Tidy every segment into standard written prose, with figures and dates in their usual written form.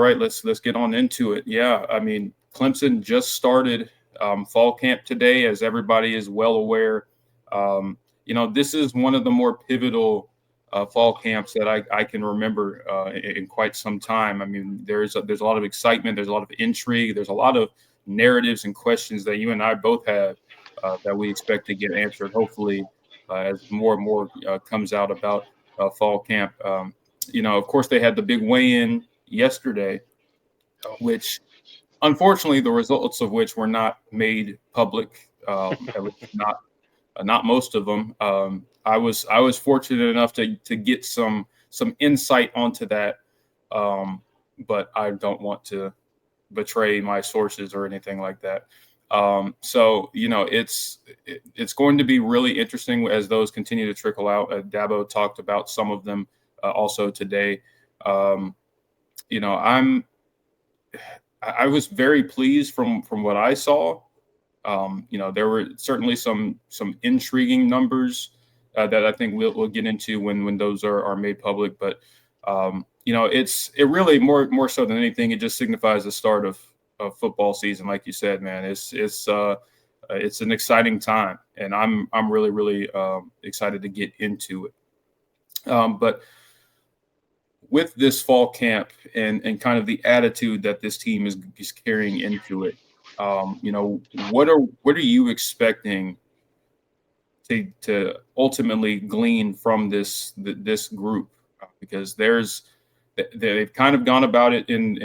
right, let's get on into it. Yeah, I mean, Clemson just started fall camp today, as everybody is well aware. This is one of the more pivotal fall camps that I can remember in quite some time. I mean, there's a lot of excitement, there's a lot of intrigue, there's a lot of narratives and questions that you and I both have that we expect to get answered. Hopefully, as more and more comes out about fall camp. Of course, they had the big weigh-in yesterday, which unfortunately the results of which were not made public, at least not most of them. I was fortunate enough to get some insight onto that, but I don't want to betray my sources or anything like that. So it's going to be really interesting as those continue to trickle out. Dabo talked about some of them also today. Um, you know, I was very pleased from what I saw. There were certainly some intriguing numbers that I think we'll get into when those are made public. But it really more so than anything, it just signifies the start of football season, like you said, man. It's an exciting time, and I'm really excited to get into it. But with this fall camp and kind of the attitude that this team is carrying into it, what are you expecting to ultimately glean from this group? Because they've kind of gone about it in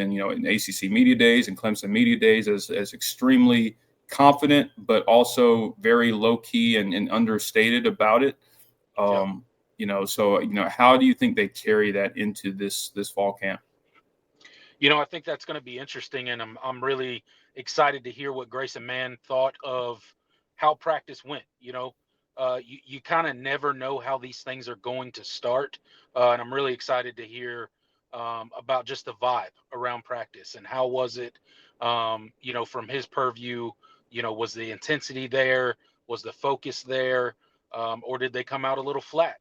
ACC media days and Clemson media days as extremely confident, but also very low key and understated about it. Yep. How do you think they carry that into this fall camp? I think that's going to be interesting, and I'm really excited to hear what Grayson Mann thought of how practice went. You kind of never know how these things are going to start, and I'm really excited to hear about just the vibe around practice and how was it. From his purview, was the intensity there? Was the focus there? Or did they come out a little flat?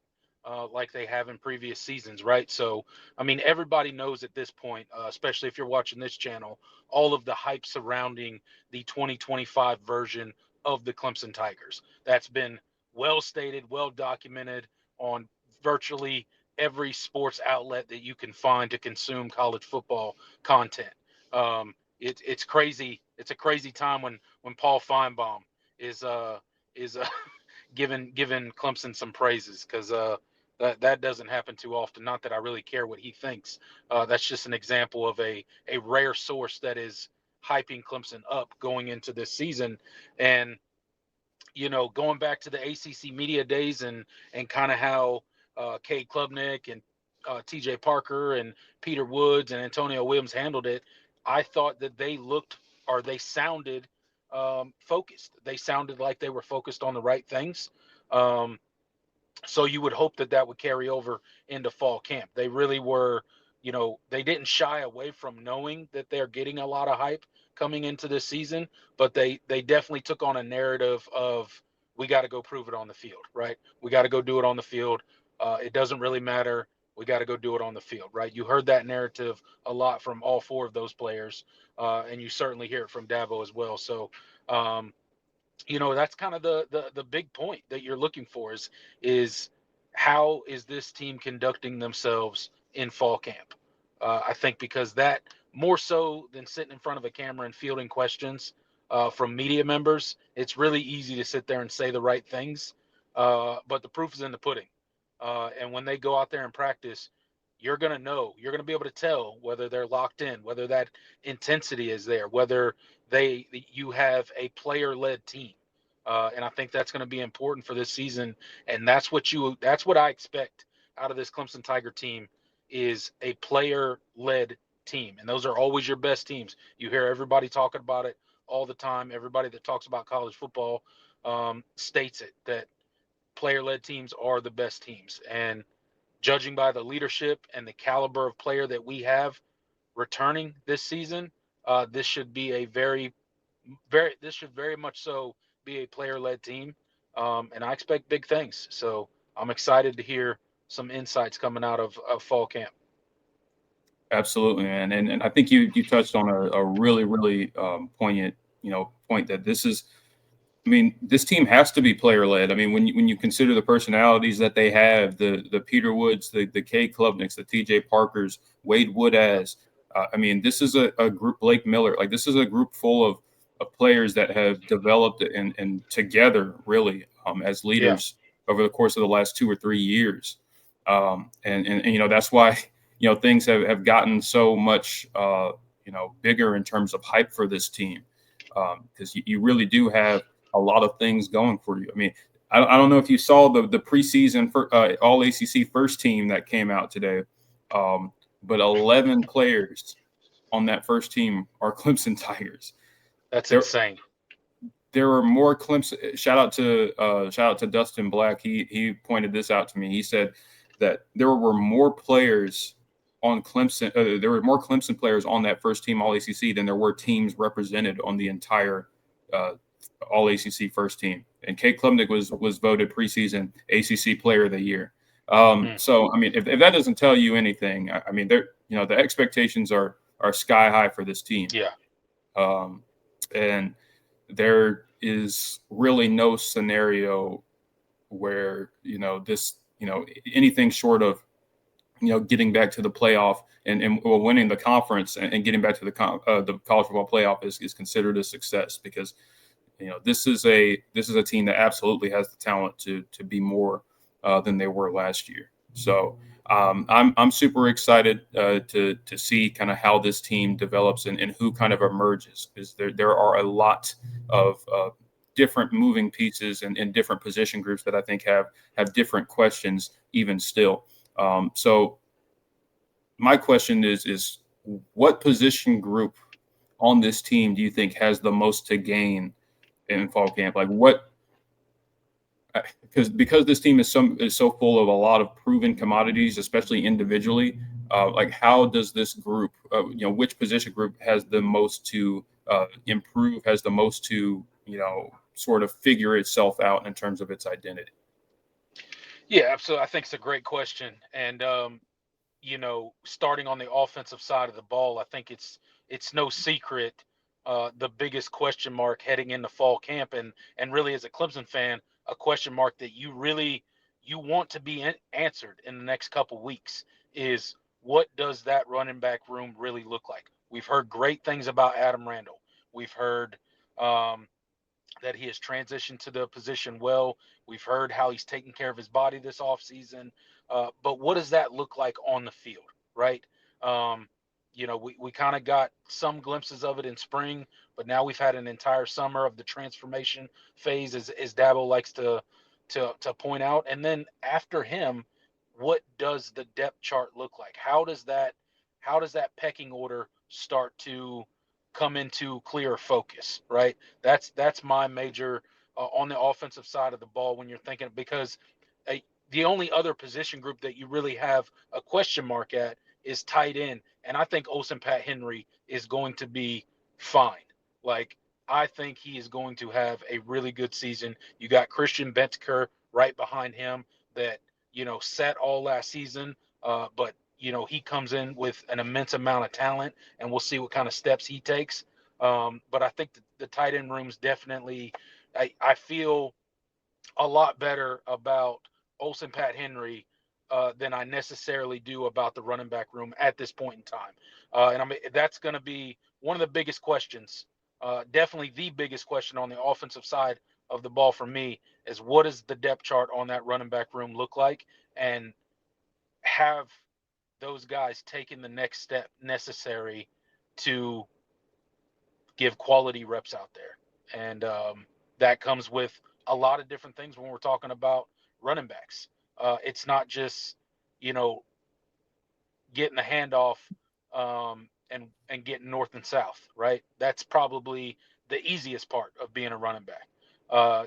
Like they have in previous seasons, right? So, I mean, everybody knows at this point, especially if you're watching this channel, all of the hype surrounding the 2025 version of the Clemson Tigers. That's been well stated, well documented on virtually every sports outlet that you can find to consume college football content. It's crazy. It's a crazy time when Paul Feinbaum is giving Clemson some praises because that doesn't happen too often. Not that I really care what he thinks. That's just an example of a rare source that is hyping Clemson up going into this season. And going back to the ACC media days and kind of how Cade Klubnik and TJ Parker and Peter Woods and Antonio Williams handled it, I thought that they sounded focused. They sounded like they were focused on the right things. So you would hope that would carry over into fall camp. They really were, they didn't shy away from knowing that they're getting a lot of hype coming into this season, but they definitely took on a narrative of we got to go prove it on the field, right? We got to go do it on the field. It doesn't really matter. We got to go do it on the field, right? You heard that narrative a lot from all four of those players, and you certainly hear it from Dabo as well. So, that's kind of the big point that you're looking for is how is this team conducting themselves in fall camp? I think because that more so than sitting in front of a camera and fielding questions from media members, it's really easy to sit there and say the right things, but the proof is in the pudding. And when they go out there and practice, you're going to know, you're going to be able to tell whether they're locked in, whether that intensity is there, whether you have a player-led team. And I think that's going to be important for this season. And that's what I expect out of this Clemson Tiger team is a player-led team. And those are always your best teams. You hear everybody talking about it all the time. Everybody that talks about college football states it, that player-led teams are the best teams. And judging by the leadership and the caliber of player that we have returning this season, this should be this should very much so be a player-led team, and I expect big things. So I'm excited to hear some insights coming out of fall camp. Absolutely, man. And I think you touched on a really, really poignant, point that this is. I mean, this team has to be player led. I mean, when you consider the personalities that they have, the Peter Woods, the K Klubniks, the T.J. Parkers, Wade Woodaz. I mean, this is a group. Blake Miller, like this is a group full of players that have developed and together really as Yeah. leaders over the course of the last 2 or 3 years. And that's why things have gotten so much bigger in terms of hype for this team, because you really do have a lot of things going for you. I mean, I don't know if you saw the preseason for All ACC first team that came out today, but 11 players on that first team are Clemson Tigers. That's There insane. there are more Clemson. Shout out to Dustin Black. He pointed this out to me. He said that there were more players on Clemson. There were more Clemson players on that first team All ACC than there were teams represented on the entire uh, All ACC first team. And Kate Klubnik was voted preseason ACC Player of the Year. Mm. So I mean, if that doesn't tell you anything, I mean, the expectations are sky high for this team. Yeah. And there is really no scenario where this anything short of getting back to the playoff and winning the conference and getting back to the college football playoff is considered a success, because this is a team that absolutely has the talent to be more than they were last year. So I'm super excited to see kind of how this team develops and who kind of emerges, because there are a lot of different moving pieces and different position groups that I think have different questions even still. So my question is what position group on this team do you think has the most to gain in fall camp? Like what? Because this team is so full of a lot of proven commodities, especially individually. Like how does this group, which position group has the most to improve, has the most to sort of figure itself out in terms of its identity? Yeah, absolutely. I think it's a great question. And starting on the offensive side of the ball, I think it's no secret the biggest question mark heading into fall camp, and really as a Clemson fan, a question mark that you want to be answered in the next couple weeks is, what does that running back room really look like? We've heard great things about Adam Randall. We've heard um, that he has transitioned to the position well. We've heard how he's taking care of his body this offseason. But what does that look like on the field, right? Um, we kind of got some glimpses of it in spring, but now we've had an entire summer of the transformation phase, as Dabo likes to point out. And then after him, what does the depth chart look like? How does that pecking order start to come into clear focus, right? That's my major on the offensive side of the ball when you're thinking, because uh, the only other position group that you really have a question mark at is tight end, and I think Olsen Pat Henry is going to be fine. Like, I think he is going to have a really good season. You got Christian Bentker right behind him that sat all last season, but he comes in with an immense amount of talent, and we'll see what kind of steps he takes. But I think the tight end room's definitely. I feel a lot better about Olsen Pat Henry than I necessarily do about the running back room at this point in time. And that's going to be one of the biggest questions. Definitely the biggest question on the offensive side of the ball for me is, what does the depth chart on that running back room look like, and have those guys taken the next step necessary to give quality reps out there. And that comes with a lot of different things when we're talking about running backs. It's not just, you know, getting the handoff and getting north and south, right? That's probably the easiest part of being a running back. How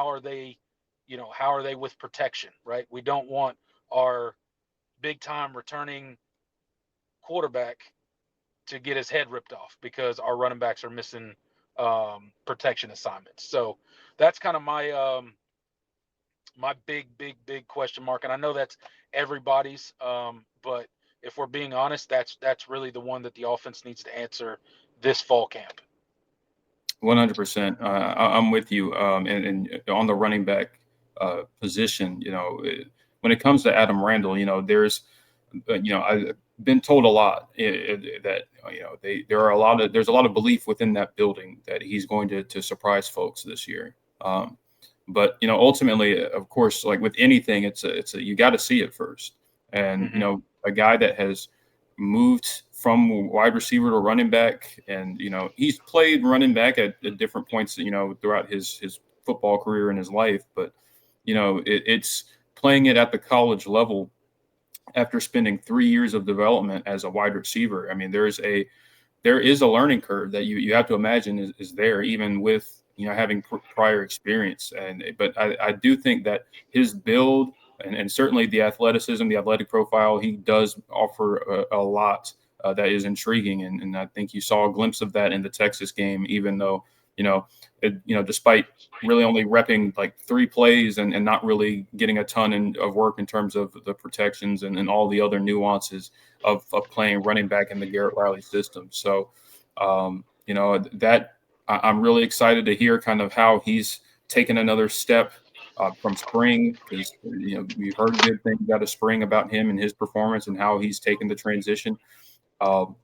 are they, how are they with protection, right? We don't want our big time returning quarterback to get his head ripped off because our running backs are missing protection assignments. So that's kind of my big question mark, and I know that's everybody's, but if we're being honest, that's really the one that the offense needs to answer this fall camp. 100%. I'm with you. And on the running back position, when it comes to Adam Randall, I've been told a lot that there's a lot of belief within that building that he's going to surprise folks this year. But ultimately, of course, like with anything, you got to see it first. And Mm-hmm. a guy that has moved from wide receiver to running back, and he's played running back at different points, throughout his football career and his life. But it's playing it at the college level after spending 3 years of development as a wide receiver. I mean, there is a learning curve that you have to imagine is there, even with having prior experience. But I do think that his build and certainly the athleticism, the athletic profile, he does offer a lot that is intriguing, and I think you saw a glimpse of that in the Texas game, even though despite really only repping like 3 plays and not really getting a ton of work in terms of the protections and all the other nuances of playing running back in the Garrett Riley system. So, that I'm really excited to hear kind of how he's taken another step from spring, because we've heard good things out of spring about him and his performance and how he's taken the transition. Um,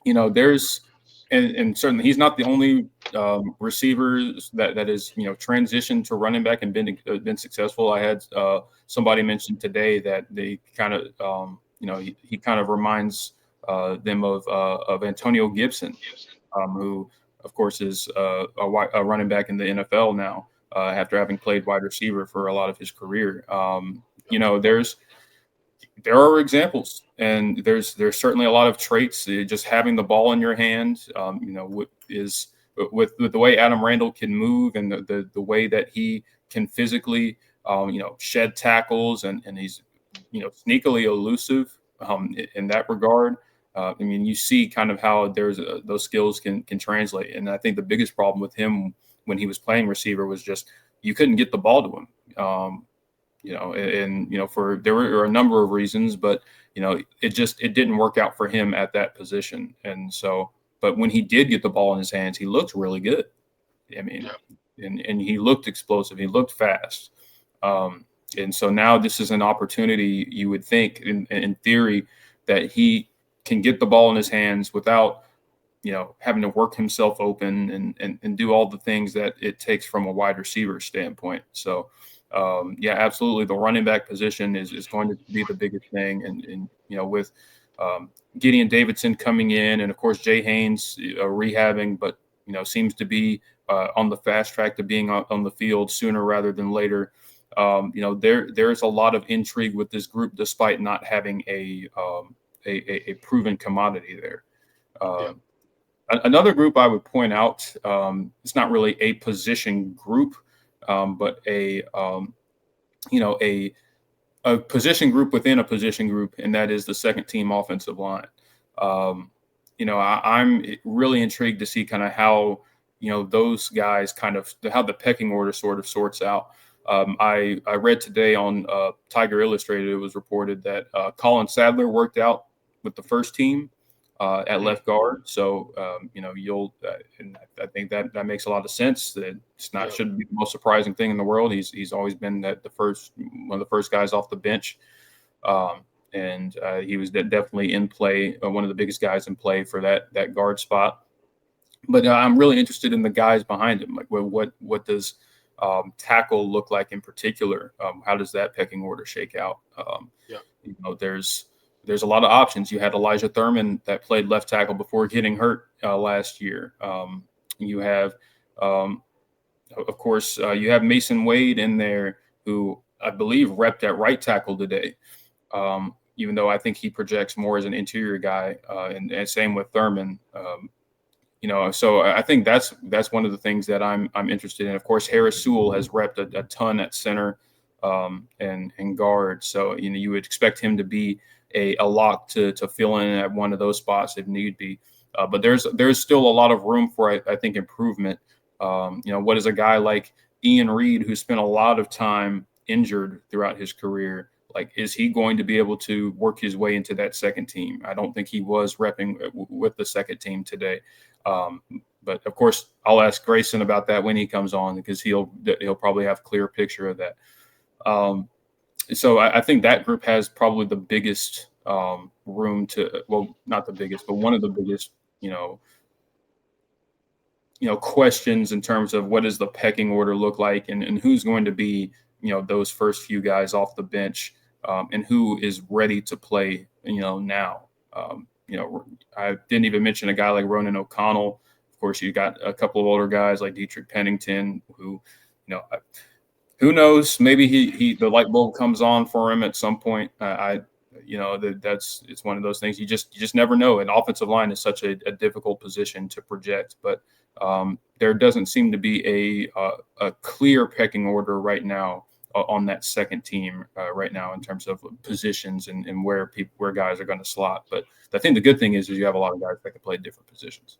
there's and certainly he's not the only receivers that is transitioned to running back and been successful. I had somebody mention today that they kind of he kind of reminds them of Antonio Gibson, who of course is a running back in the NFL now, after having played wide receiver for a lot of his career. There are examples, and there's certainly a lot of traits. Just having the ball in your hand, is with the way Adam Randall can move and the way that he can physically, shed tackles, and he's sneakily elusive in that regard. I mean, you see kind of how those skills can translate, and I think the biggest problem with him when he was playing receiver was just you couldn't get the ball to him. For there were a number of reasons, but it didn't work out for him at that position. And so, but when he did get the ball in his hands, he looked really good. I mean, and he looked explosive. He looked fast. And so now this is an opportunity, you would think, in theory, that he can get the ball in his hands without having to work himself open and do all the things that it takes from a wide receiver standpoint. So. Absolutely. The running back position is going to be the biggest thing. And with Gideon Davidson coming in, and of course, Jay Haynes rehabbing, but, seems to be on the fast track to being on the field sooner rather than later. There's a lot of intrigue with this group, despite not having a proven commodity there. Another group I would point out, it's not really a position group, but a position group within a position group, and that is the second team offensive line. I'm really intrigued to see kind of how those guys how the pecking order sort of sorts out. I read today on Tiger Illustrated, it was reported that Colin Sadler worked out with the first team at left guard. So, and I think that makes a lot of sense. That shouldn't be the most surprising thing in the world. He's always been one of the first guys off the bench. And he was definitely in play, one of the biggest guys in play for that guard spot. But I'm really interested in the guys behind him. Like, what does tackle look like in particular? How does that pecking order shake out? There's a lot of options. You had Elijah Thurman that played left tackle before getting hurt last year. You have, of course, you have Mason Wade in there, who I believe repped at right tackle today. Even though I think he projects more as an interior guy, and same with Thurman. So I think that's one of the things that I'm interested in. Of course, Harris Sewell has repped a ton at center and guard. So you would expect him to be a lock to fill in at one of those spots if need be. But there's still a lot of room for I think improvement. What is a guy like Ian Reed, who spent a lot of time injured throughout his career, like, is he going to be able to work his way into that second team? I don't think he was repping with the second team today. Um, but of course, I'll ask Grayson about that when he comes on, because he'll probably have a clear picture of that. So I think that group has probably the biggest room to, well, not the biggest, but one of the biggest, questions in terms of what does the pecking order look like, and who's going to be, those first few guys off the bench, and who is ready to play, now. I didn't even mention a guy like Ronan O'Connell. Of course, you got a couple of older guys like Dietrich Pennington, who knows? Maybe the light bulb comes on for him at some point. It's one of those things you just never know. And offensive line is such a difficult position to project, but there doesn't seem to be a clear pecking order right now on that second team right now in terms of positions and where guys are going to slot. But I think the good thing is you have a lot of guys that can play different positions.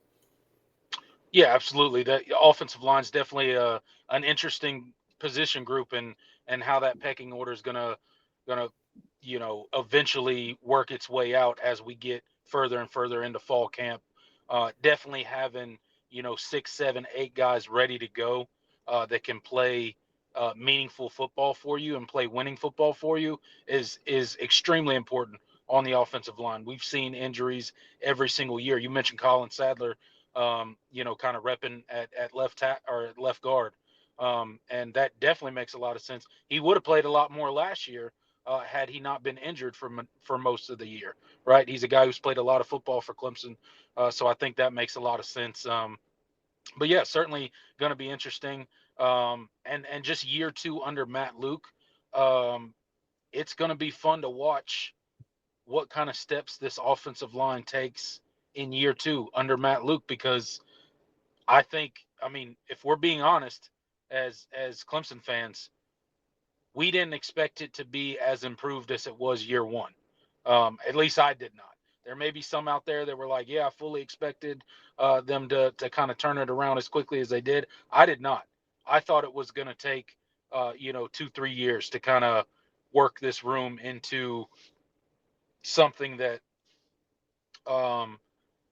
Yeah, absolutely. The offensive line is definitely an interesting position group, and how that pecking order is gonna eventually work its way out as we get further and further into fall camp. Definitely having 6, 7, 8 guys ready to go that can play meaningful football for you and play winning football for you is extremely important on the offensive line. We've seen injuries every single year. You mentioned Colin Sadler, kind of repping at or at left guard. And that definitely makes a lot of sense. He would have played a lot more last year had he not been injured for most of the year, right? He's a guy who's played a lot of football for Clemson, so I think that makes a lot of sense. But yeah, certainly going to be interesting. And just year 2 under Matt Luke, it's going to be fun to watch what kind of steps this offensive line takes in year 2 under Matt Luke, because I mean, if we're being honest, as Clemson fans, we didn't expect it to be as improved as it was year 1. At least I did not. There may be some out there that were like, yeah, I fully expected them to kind of turn it around as quickly as they did. I did not. I thought it was going to take, 2-3 years to kind of work this room into something that um,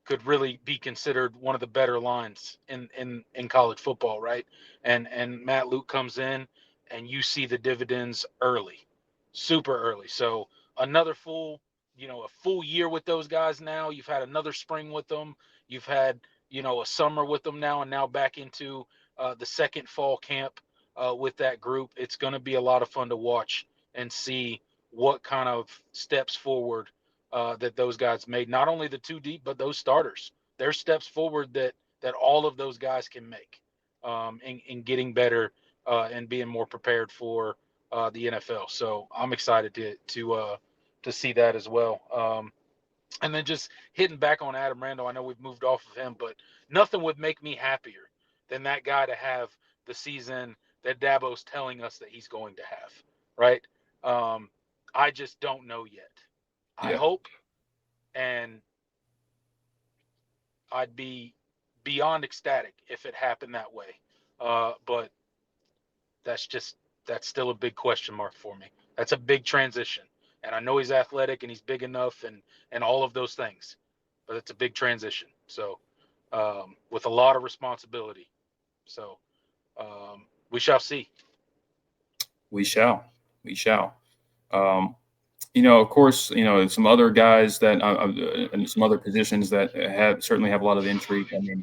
could really be considered one of the better lines in college football, right? And Matt Luke comes in, and you see the dividends early, super early. So another a full year with those guys now. You've had another spring with them. You've had a summer with them now, and now back into the second fall camp with that group. It's going to be a lot of fun to watch and see what kind of steps forward that those guys made. Not only the 2 deep, but those starters. There's steps forward that all of those guys can make in getting better and being more prepared for the NFL. So I'm excited to see that as well. And then just hitting back on Adam Randall, I know we've moved off of him, but nothing would make me happier than that guy to have the season that Dabo's telling us that he's going to have, right? I just don't know yet. I Yeah. hope, and I'd be beyond ecstatic if it happened that way. But that's still a big question mark for me. That's a big transition. And I know he's athletic and he's big enough and all of those things, but it's a big transition. So with a lot of responsibility. So we shall see. We shall. We shall. Um, of course, some other guys that and some other positions that certainly have a lot of intrigue. I mean,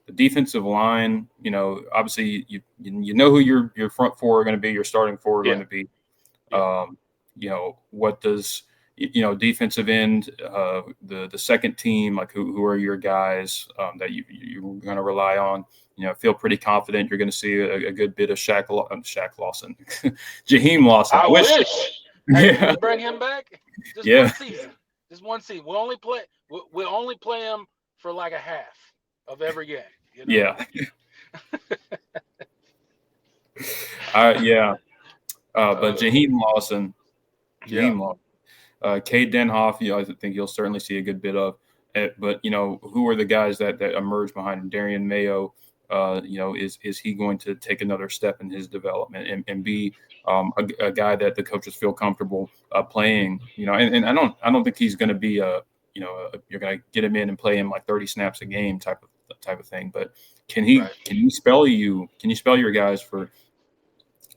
the defensive line. Obviously, you know who your front four are going to be, your starting four are going Yeah. to be. Yeah. What does defensive end, the second team, like who are your guys that you're going to rely on? Feel pretty confident you're going to see a good bit of Shaq Lawson, Jaheim Lawson. I wish. Hey, Yeah. can we bring him back? Just Yeah. one season. Just one season. We'll only play him for like a half of every game. Yeah. Yeah. But Jaheim Lawson, Yeah. Cade Denhoff, I think you'll certainly see a good bit of. But who are the guys that emerge behind him? Darian Mayo, Is he going to take another step in his development and be a guy that the coaches feel comfortable playing? And I don't think he's going to be you're going to get him in and play him like 30 snaps a game type of thing. But can he Right. can you spell you can you spell your guys for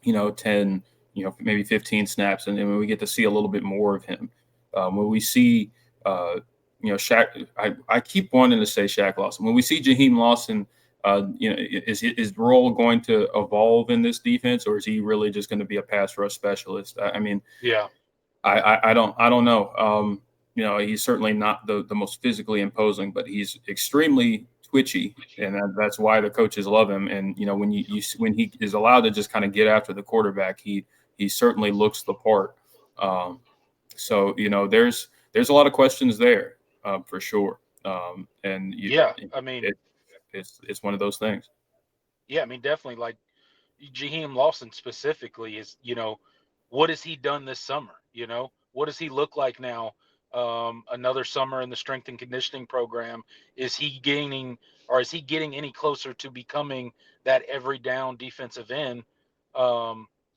10, maybe 15 snaps, and then we get to see a little bit more of him. When we see, Shaq, I keep wanting to say Shaq Lawson. When we see Jaheim Lawson, is his role going to evolve in this defense, or is he really just going to be a pass rush specialist? I mean, Yeah. I don't know. He's certainly not the most physically imposing, but he's extremely twitchy, and that's why the coaches love him. And when he is allowed to just kind of get after the quarterback, he certainly looks the part. Um, so there's a lot of questions there for sure. And Yeah. I mean, it, it's one of those things. yeah. I mean, definitely. Like Jaheim Lawson specifically is, what has he done this summer? What does he look like now? Another summer in the strength and conditioning program. Is he gaining, or is he getting any closer to becoming that every down defensive end?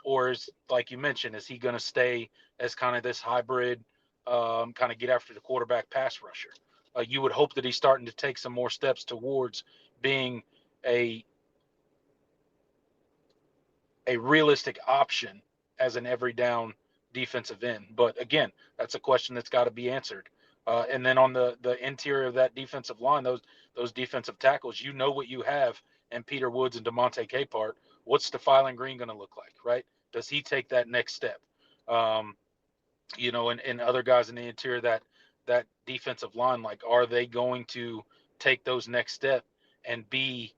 Or is, like you mentioned, is he going to stay as kind of this hybrid, kind of get after the quarterback pass rusher? You would hope that he's starting to take some more steps towards being a a realistic option as an every down defensive end. But again, that's a question that's got to be answered. And then on the interior of that defensive line, those defensive tackles, what you have, and Peter Woods and Demonte Capehart. What's Stephylon Green going to look like, right? Does he take that next step? Um, and other guys in the interior, that defensive line, like, are they going to take those next step and be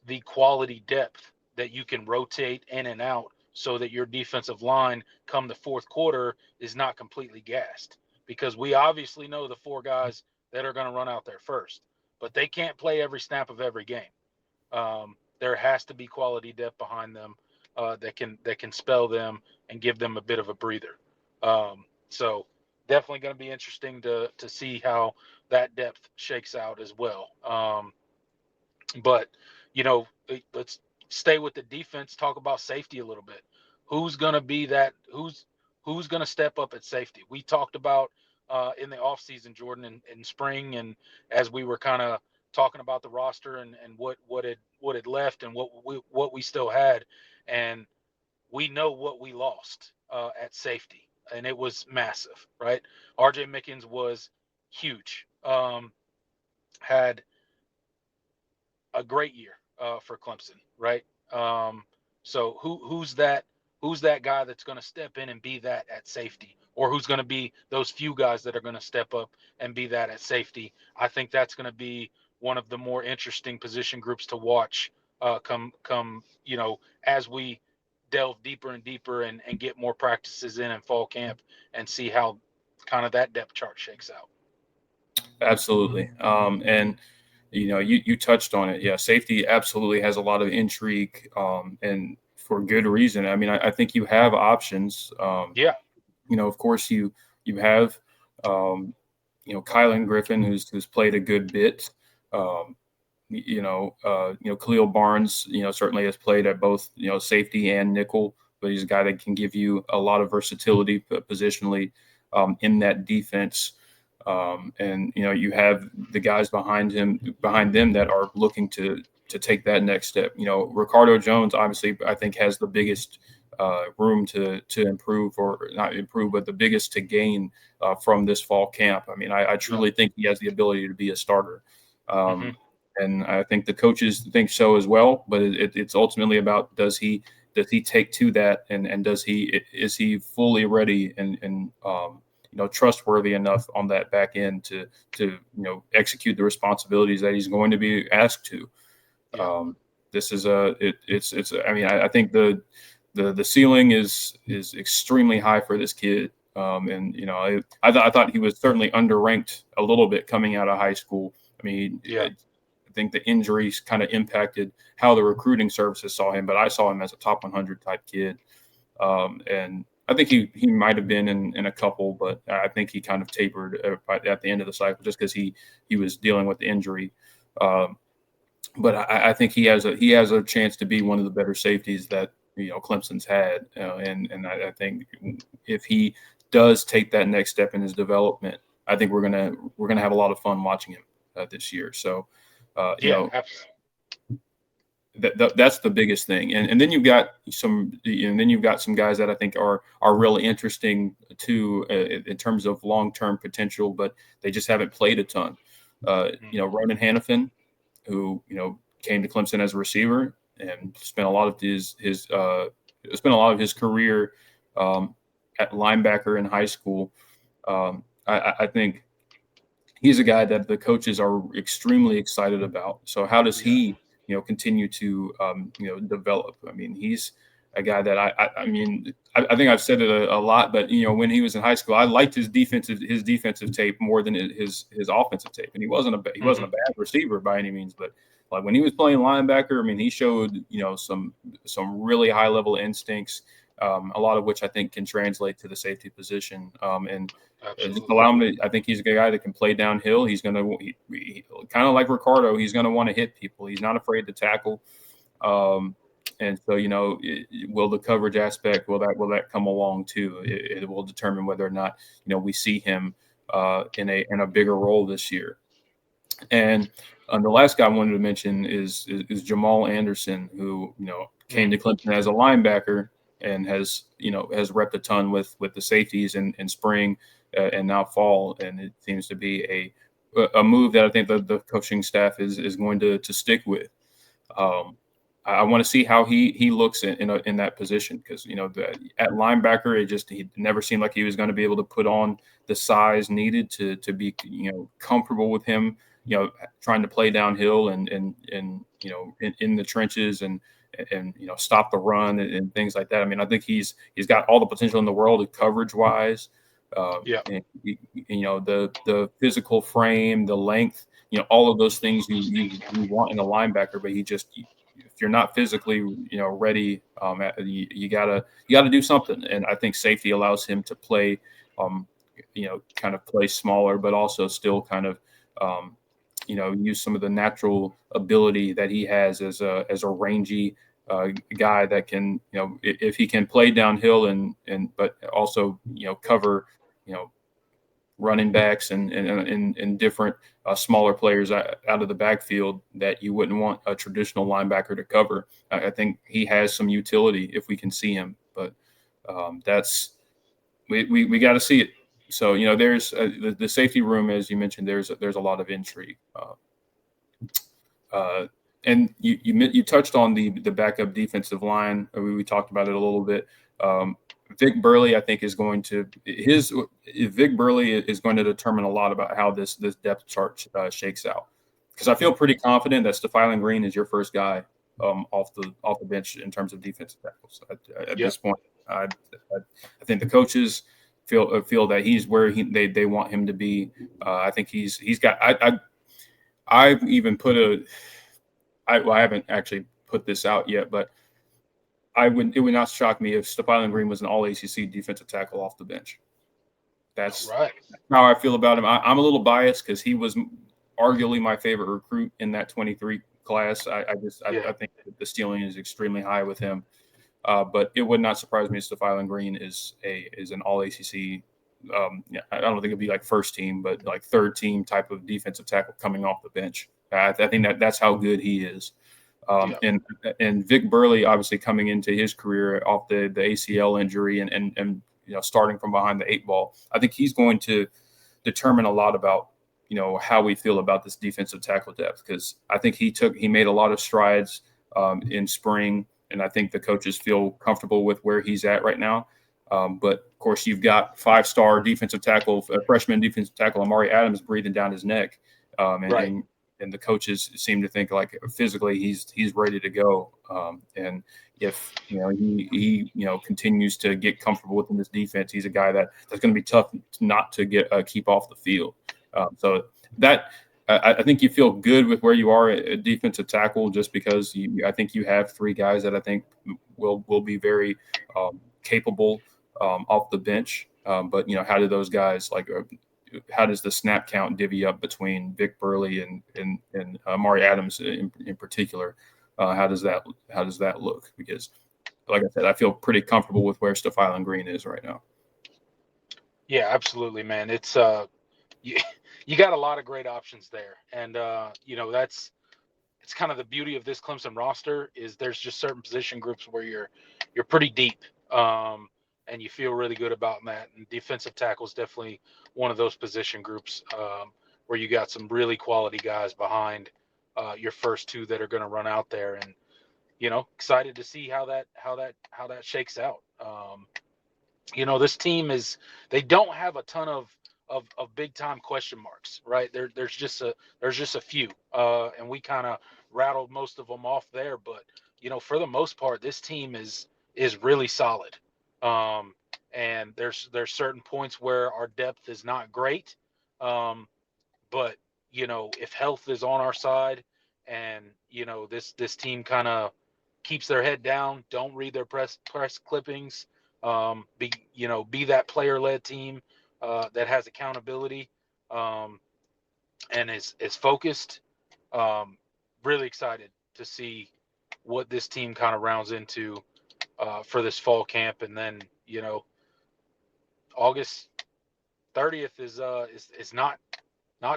the quality depth that you can rotate in and out so that your defensive line come the fourth quarter is not completely gassed, because we obviously know the four guys that are going to run out there first, but they can't play every snap of every game. There has to be quality depth behind them that can spell them and give them a bit of a breather. So definitely going to be interesting to see how that depth shakes out as well. But let's stay with the defense. Talk about safety a little bit. Who's going to be that? Who's going to step up at safety? We talked about in the offseason, Jordan, in spring, and as we were kind of talking about the roster and what had left and what we still had, and we know what we lost at safety, and it was massive, right? R.J. Mickens was huge. Had a great year for Clemson, right? So who's that guy that's going to step in and be that at safety, or who's going to be those few guys that are going to step up and be that at safety? I think that's going to be one of the more interesting position groups to watch come as we delve deeper and deeper and get more practices in fall camp and see how kind of that depth chart shakes out. Absolutely. And you touched on it. Yeah, safety absolutely has a lot of intrigue, and for good reason. I mean, I think you have options. Yeah, Of course, you have Kylan Griffin, who's played a good bit. Um, Khalil Barnes, certainly has played at both, safety and nickel, but he's a guy that can give you a lot of versatility positionally in that defense. And you have the guys behind them that are looking to take that next step. Ricardo Jones, obviously, I think has the biggest room to improve, or not improve, but the biggest to gain from this fall camp. I mean, I yeah, truly think he has the ability to be a starter. hmm, And I think the coaches think so as well. But it's ultimately about, does he take to that, and is he fully ready and trustworthy enough on that back end to execute the responsibilities that he's going to be asked to. yeah, Um, this is it's I mean, I think the ceiling is extremely high for this kid. And I thought he was certainly underranked a little bit coming out of high school. I mean, yeah, I think the injuries kind of impacted how the recruiting services saw him, but I saw him as a top 100 type kid. And I think he might have been in a couple, but I think he kind of tapered at the end of the cycle just because he was dealing with the injury. Um, but I think he has a chance to be one of the better safeties that Clemson's had, and I think if he does take that next step in his development, I think we're gonna have a lot of fun watching him this year. So, uh, you Yeah, know, absolutely. that's the biggest thing, and then you've got some guys that I think are really interesting too in terms of long term potential, but they just haven't played a ton. Ronan Hannafin, who came to Clemson as a receiver and spent a lot of his career um, at linebacker in high school. I think he's a guy that the coaches are extremely excited about. So how does Yeah. he continue to develop? I mean, he's a guy that I think I've said it a lot, but when he was in high school, I liked his defensive tape more than his offensive tape, and he wasn't a Hmm. bad receiver by any means, but like when he was playing linebacker, I mean, he showed some really high level instincts, a lot of which I think can translate to the safety position, and just Absolutely. allow him to. I think he's a guy that can play downhill. He's going to kind of like Ricardo. He's going to want to hit people. He's not afraid to tackle. Um, and so, will the coverage aspect will that come along too? It will determine whether or not we see him in a bigger role this year. And the last guy I wanted to mention is Jamal Anderson, who came to Mm. Clemson as a linebacker and has repped a ton with the safeties in spring and now fall, and it seems to be a move that I think the coaching staff is going to stick with. Um, I want to see how he looks in that position because at linebacker he never seemed like he was going to be able to put on the size needed to be comfortable with him trying to play downhill and in the trenches and stop the run and things like that. I mean, I think he's got all the potential in the world coverage wise. Yeah. And the physical frame, the length, all of those things you want in a linebacker, but if you're not physically ready, you gotta do something. And I think safety allows him to play, kind of play smaller, but also still kind of um, use some of the natural ability that he has as a rangy guy that can, if he can play downhill and but also cover you know running backs and different smaller players out of the backfield that you wouldn't want a traditional linebacker to cover. I think he has some utility if we can see him, but that's we got to see it. So there's the safety room, as you mentioned. There's a lot of intrigue. Uh, and you touched on the backup defensive line. We talked about it a little bit. Um, Vic Burley, I think, is going to his Vic Burley is going to determine a lot about how this depth chart shakes out. Because I feel pretty confident that Stephylon Green is your first guy off the bench in terms of defensive tackles at Yeah. this point. I think the coaches feel that he's where they want him to be. I think he's got. I've even put I haven't actually put this out yet, but it would not shock me if Stephylon Green was an All ACC defensive tackle off the bench. All That's right. how I feel about him. I'm a little biased because he was arguably my favorite recruit in that 23 class. I Yeah. think the ceiling is extremely high with him. But it would not surprise me if Stephylon Green is an All ACC. Yeah, I don't think it'd be like first team, but like third team type of defensive tackle coming off the bench. I think that's how good he is. Um, Yeah. and and Vic Burley obviously coming into his career off the ACL injury and starting from behind the eight ball. I think he's going to determine a lot about how we feel about this defensive tackle depth because I think he made a lot of strides in spring, and I think the coaches feel comfortable with where he's at right now. But of course, you've got five-star defensive tackle, freshman defensive tackle Amari Adams breathing down his neck, um, and, Right. and and the coaches seem to think like physically he's ready to go. And if he continues to get comfortable within this defense, he's a guy that's going to be tough not to get keep off the field. So that I think you feel good with where you are at defensive tackle, just because I think you have three guys that I think will be very capable off the bench. But how do those guys how does the snap count divvy up between Vic Burley and Amari Adams in particular? How does that look? Because, like I said, I feel pretty comfortable with where Stefan Green is right now. Yeah, absolutely, man. It's you, you got a lot of great options there, and that's it's kind of the beauty of this Clemson roster is there's just certain position groups where you're pretty deep, and you feel really good about that. And defensive tackle is definitely one of those position groups where you got some really quality guys behind your first two that are going to run out there, and excited to see how that shakes out. This team they don't have a ton of big time question marks, right? There's just a few, and we kind of rattled most of them off there. But for the most part, this team is really solid. And there's certain points where our depth is not great, but if health is on our side, and this team kind of keeps their head down, don't read their press clippings, be that player led team that has accountability, um, and is focused. Um, really excited to see what this team kind of rounds into for this fall camp, and then August 30th is not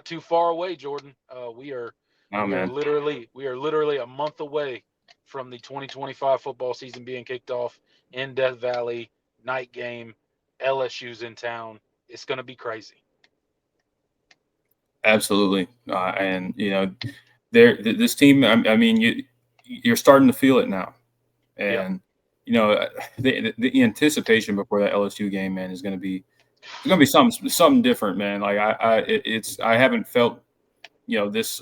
too far away, Jordan. We are Oh we are man, literally a month away from the 2025 football season being kicked off in Death Valley. Night game, LSU's in town. It's going to be crazy. absolutely, and this team. I mean, you're starting to feel it now, Yeah. and the anticipation before that LSU game, man, is going to be it's going to be something different, man. Like I haven't felt this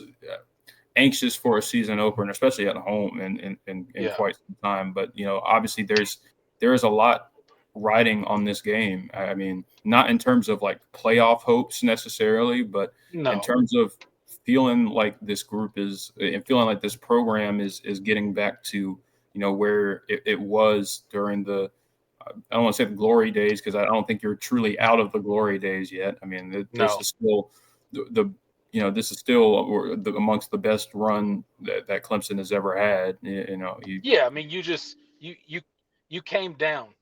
anxious for a season opener, especially at home, in Yeah. quite some time. But obviously there is a lot riding on this game. I mean, not in terms of like playoff hopes necessarily, but in No. terms of feeling like this group is and feeling like this program is getting back to where it was during the I don't want to say the glory days because I don't think you're truly out of the glory days yet. I mean, this No. is still the this is still amongst the best run that Clemson has ever had. Yeah. I mean, you came down.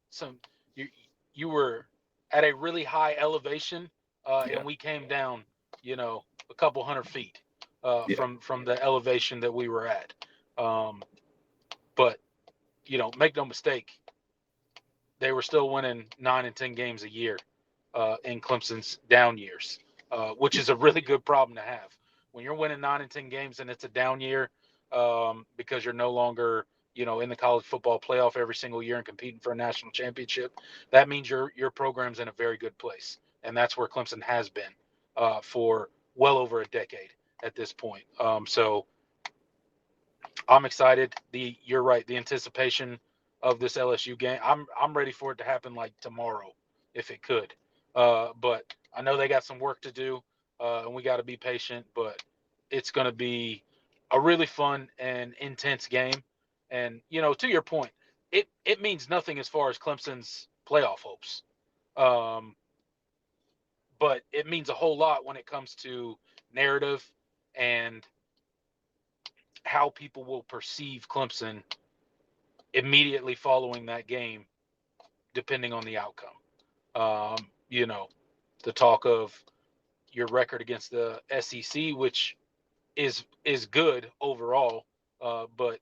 Some you you were at a really high elevation, yeah, and we came down. A couple hundred feet yeah, from the elevation that we were at. Um, but make no mistake, they were still winning 9 and 10 games a year in Clemson's down years, which is a really good problem to have. When you're winning 9 and 10 games and it's a down year because you're no longer in the college football playoff every single year and competing for a national championship, that means your program's in a very good place, and that's where Clemson has been for well over a decade at this point. So I'm excited. You're right. The anticipation of this LSU game, I'm ready for it to happen like tomorrow, if it could. But I know they got some work to do, and we got to be patient. But it's going to be a really fun and intense game. And to your point, it means nothing as far as Clemson's playoff hopes, um, but it means a whole lot when it comes to narrative and how people will perceive Clemson immediately following that game, depending on the outcome. Um, you know, the talk of your record against the SEC, which is good overall, but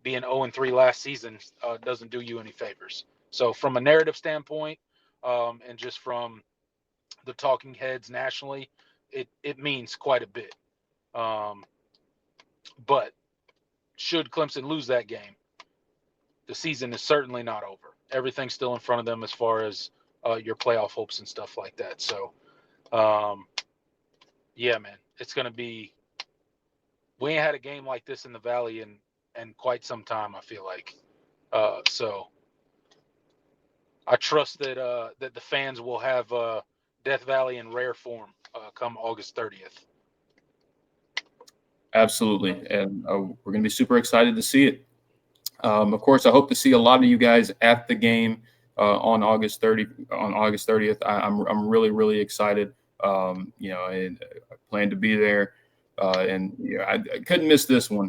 being 0-3 last season doesn't do you any favors. So from a narrative standpoint, and just from the talking heads nationally, it means quite a bit. Um, but should Clemson lose that game, the season is certainly not over. Everything's still in front of them as far as your playoff hopes and stuff like that. So, um, yeah, man, it's going to be. We ain't had a game like this in the Valley in quite some time. I feel like. So I trust that the fans will have Death Valley in rare form come August 30th. absolutely, and we're going to be super excited to see it. Of course, I hope to see a lot of you guys at the game. on August 30th. I'm really excited. And I plan to be there, and I couldn't miss this one.